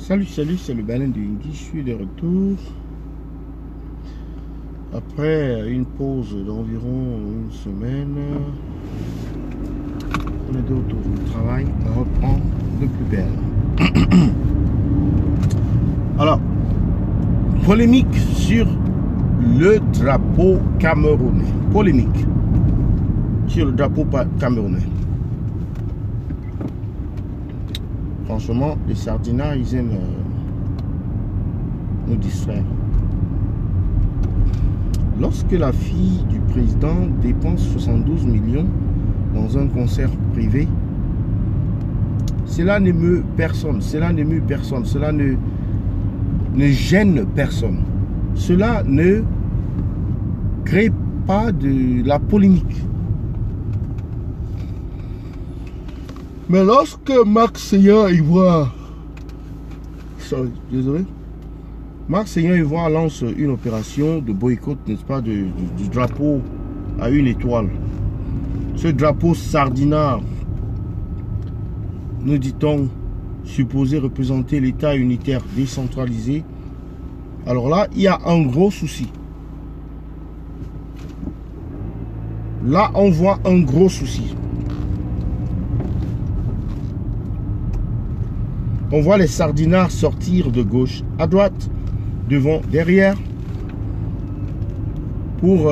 Salut, c'est le Baleine de Yingi. Je suis de retour après une pause d'environ une semaine. On est de retour. Le travail reprend de plus belle. Alors, polémique sur le drapeau camerounais. Polémique sur le drapeau camerounais. Franchement, les sardinats, ils aiment nous distraire. Lorsque la fille du président dépense 72 millions dans un concert privé, cela n'émeut personne, cela n'émue personne, cela ne gêne personne. Cela ne crée pas de la polémique. Mais lorsque Marc Seigneur Ivoire, Marc Seigneur Ivoire lance une opération de boycott, n'est-ce pas, du drapeau à une étoile. Ce drapeau sardinard, nous dit-on, supposé représenter l'État unitaire décentralisé. Alors là, il y a un gros souci. Là, on voit un gros souci. On voit les sardinards sortir de gauche à droite, devant, derrière, pour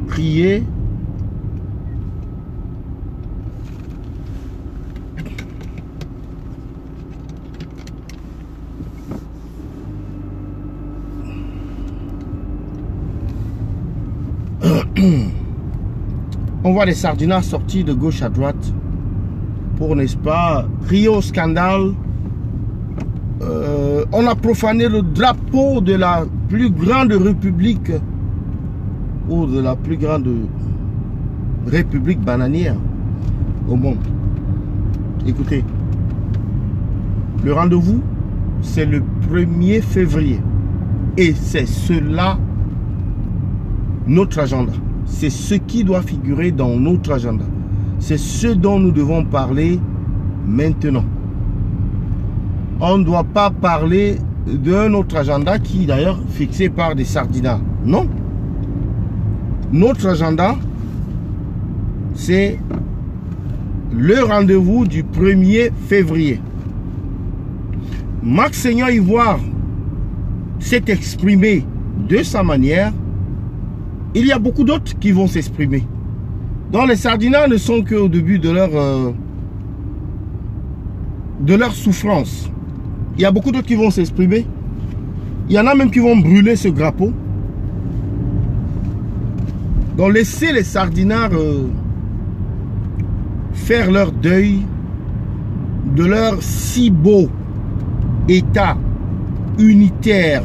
crier. On voit les sardinards sortir de gauche à droite pour, n'est-ce pas, crier au scandale. On a profané le drapeau de la plus grande république ou de la plus grande république bananière au monde. Écoutez, le rendez-vous, c'est le 1er février. Et c'est cela notre agenda. C'est ce qui doit figurer dans notre agenda. C'est ce dont nous devons parler maintenant. On ne doit pas parler d'un autre agenda qui est d'ailleurs fixé par des sardinats. Non. Notre agenda, c'est le rendez-vous du 1er février. Marc Seigneur Ivoire s'est exprimé de sa manière. Il y a beaucoup d'autres qui vont s'exprimer. Donc les sardinats ne sont qu'au début de leur souffrance. Il y a beaucoup d'autres qui vont s'exprimer. Il y en a même qui vont brûler ce drapeau. Donc laissez les sardinards faire leur deuil de leur si beau État unitaire,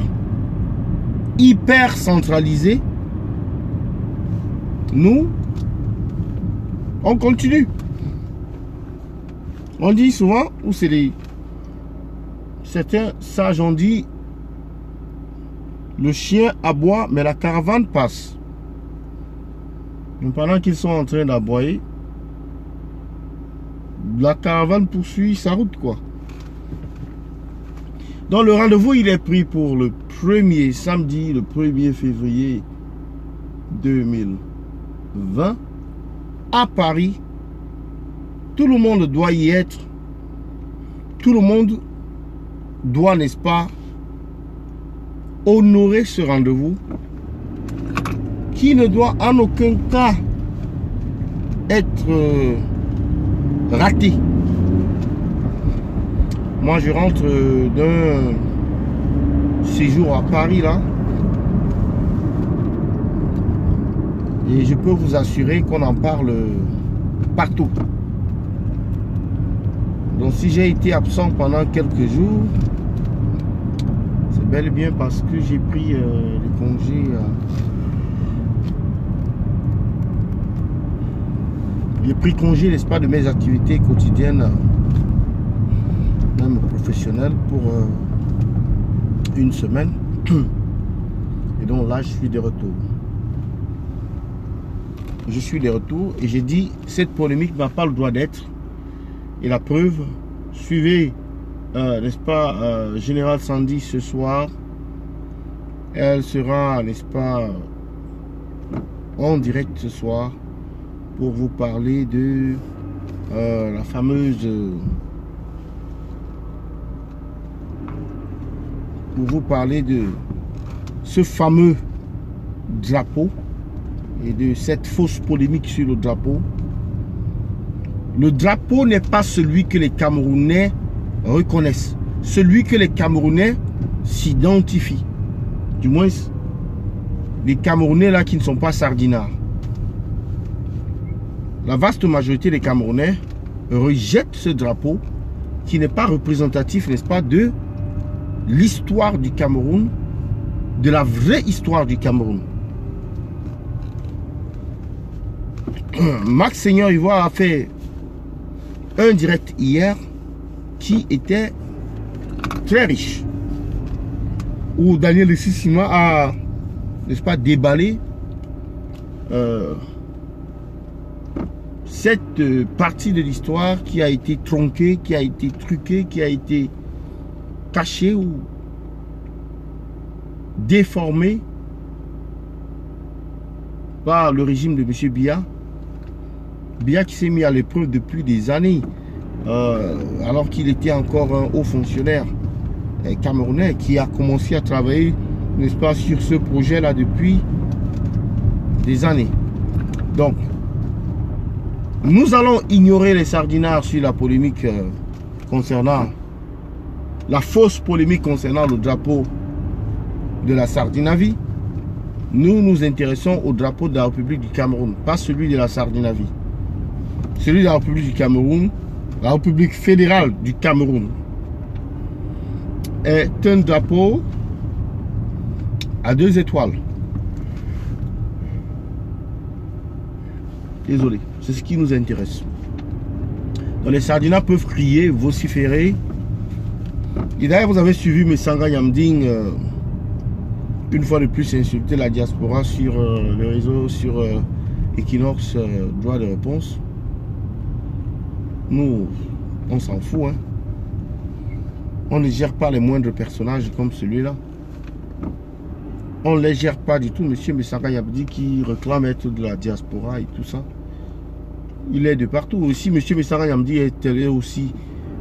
hyper centralisé. Nous, on continue. On dit souvent, ou c'est les... Certains sages ont dit, le chien aboie, mais la caravane passe. Donc pendant qu'ils sont en train d'aboyer, la caravane poursuit sa route, quoi. Donc le rendez-vous, il est pris pour le samedi, le 1er février 2020, à Paris. Tout le monde doit y être. Tout le monde doit, n'est-ce pas, honorer ce rendez-vous qui ne doit en aucun cas être raté. Moi, je rentre d'un séjour à Paris, là, et je peux vous assurer qu'on en parle partout. Donc si j'ai été absent pendant quelques jours, c'est bel et bien parce que j'ai pris les congés. J'ai pris congé, n'est-ce pas, de mes activités quotidiennes, même professionnelles, pour une semaine. Et donc là, je suis de retour. Je suis de retour et j'ai dit, cette polémique n'a pas le droit d'être. Et la preuve, suivez n'est-ce pas, Général Sandy ce soir. Elle sera, n'est-ce pas, en direct ce soir pour vous parler de la fameuse... pour vous parler de ce fameux drapeau et de cette fausse polémique sur le drapeau. Le drapeau n'est pas celui que les Camerounais reconnaissent, celui que les Camerounais s'identifient. Du moins, les Camerounais là qui ne sont pas sardinards. La vaste majorité des Camerounais rejettent ce drapeau qui n'est pas représentatif, n'est-ce pas, de l'histoire du Cameroun, de la vraie histoire du Cameroun. Max Seigneur Ivoire a fait un direct hier qui était très riche, où Daniel Sissima a, n'est-ce pas, déballé cette partie de l'histoire qui a été tronquée, qui a été truquée, qui a été cachée ou déformée par le régime de M. Biya. Biya qui s'est mis à l'épreuve depuis des années, alors qu'il était encore un haut fonctionnaire camerounais qui a commencé à travailler, n'est-ce pas, sur ce projet-là depuis des années. Donc, nous allons ignorer les sardinards sur la polémique concernant, la fausse polémique concernant le drapeau de la Sardinavie. Nous nous intéressons au drapeau de la République du Cameroun, pas celui de la Sardinavie. Celui de la République du Cameroun, la République fédérale du Cameroun, est un drapeau à 2 étoiles. Désolé, c'est ce qui nous intéresse. Donc les Sardinats peuvent crier, vociférer. Et d'ailleurs, vous avez suivi Messanga Yamding, une fois de plus, insulter la diaspora sur le réseau, sur Equinox, droit de réponse. Nous, on s'en fout. Hein. On ne gère pas les moindres personnages comme celui-là. On ne les gère pas du tout. Monsieur Messanga Yamding qui réclame être de la diaspora et tout ça. Il est de partout. Aussi, monsieur Messanga Yamding est aussi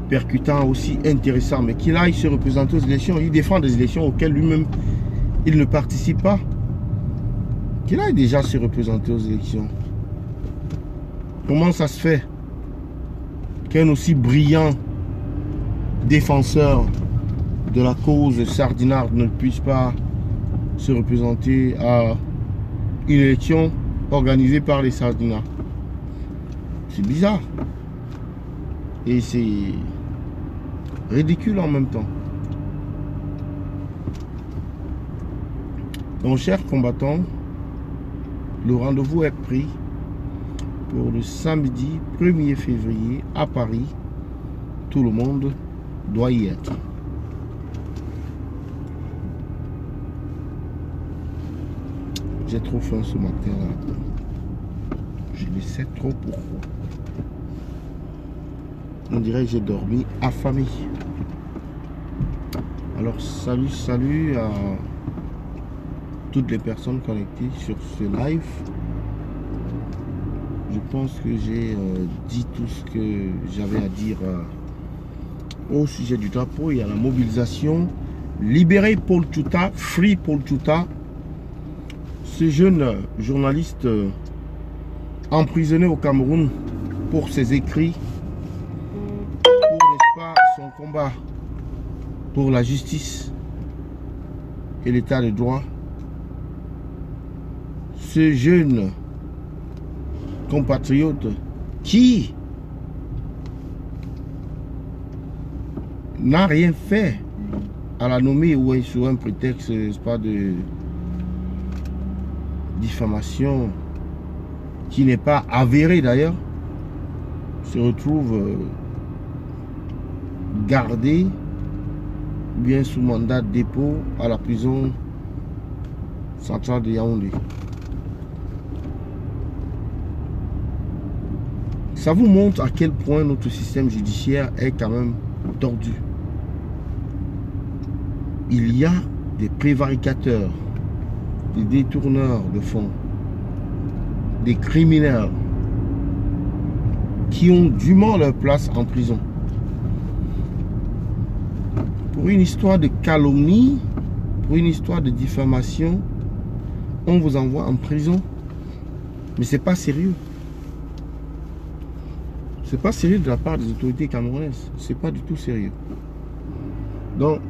percutant, aussi intéressant. Mais qu'il aille se représenter aux élections. Il défend des élections auxquelles lui-même il ne participe pas. Qu'il aille déjà se représenter aux élections. Comment ça se fait qu'un aussi brillant défenseur de la cause sardinarde ne puisse pas se représenter à une élection organisée par les sardinards? C'est bizarre. Et c'est ridicule en même temps. Donc, chers combattants, le rendez-vous est pris pour le samedi 1er février à Paris. Tout le monde doit y être. J'ai trop faim ce matin-là. Je ne sais trop pourquoi. On dirait que j'ai dormi affamé. Alors salut à toutes les personnes connectées sur ce live. Je pense que j'ai dit tout ce que j'avais à dire au sujet du drapeau et à la mobilisation. Libérez Paul Tchouta, free Paul Tchouta. Ce jeune journaliste emprisonné au Cameroun pour ses écrits, pour, n'est-ce pas, son combat pour la justice et l'état de droit. Ce jeune compatriote qui n'a rien fait à la nommer ou sous un prétexte, n'est-ce pas, de diffamation qui n'est pas avéré d'ailleurs, se retrouve gardé bien sous mandat de dépôt à la prison centrale de Yaoundé. Ça vous montre à quel point notre système judiciaire est quand même tordu. il y a des prévaricateurs, des détourneurs de fonds, des criminels qui ont dûment leur place en prison. Pour une histoire de calomnie, pour une histoire de diffamation, on vous envoie en prison. Mais c'est pas sérieux. C'est pas sérieux de la part des autorités camerounaises. C'est pas du tout sérieux. Donc,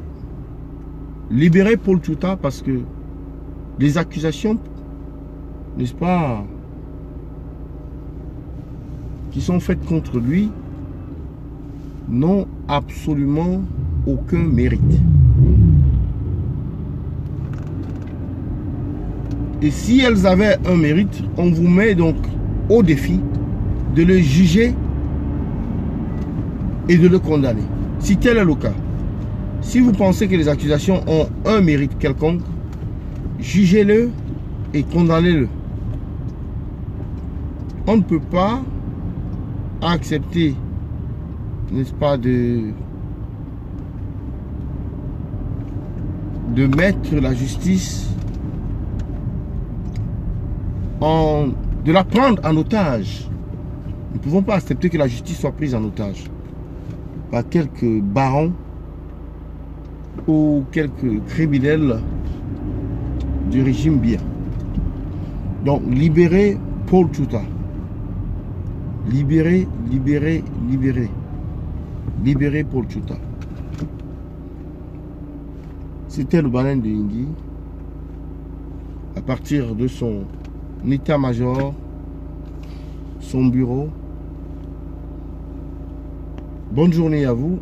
libérez Paul Tchouta parce que les accusations, n'est-ce pas, qui sont faites contre lui n'ont absolument aucun mérite. Et si elles avaient un mérite, on vous met donc au défi de le juger et de le condamner. Si tel est le cas, si vous pensez que les accusations ont un mérite quelconque, jugez-le et condamnez-le. On ne peut pas accepter, n'est-ce pas, de mettre la justice, de la prendre en otage. Nous ne pouvons pas accepter que la justice soit prise en otage par quelques barons ou quelques criminels du régime bien. Donc, libérez Paul Tchouta. Libérez Paul Tchouta. C'était le Baleine de Yingui. À partir de son état-major, son bureau. Bonne journée à vous.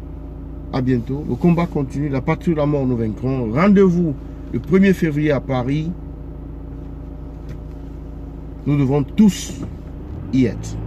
À bientôt. Le combat continue. La patrie de la mort, nous vaincrons. Rendez-vous le 1er février à Paris. Nous devons tous y être.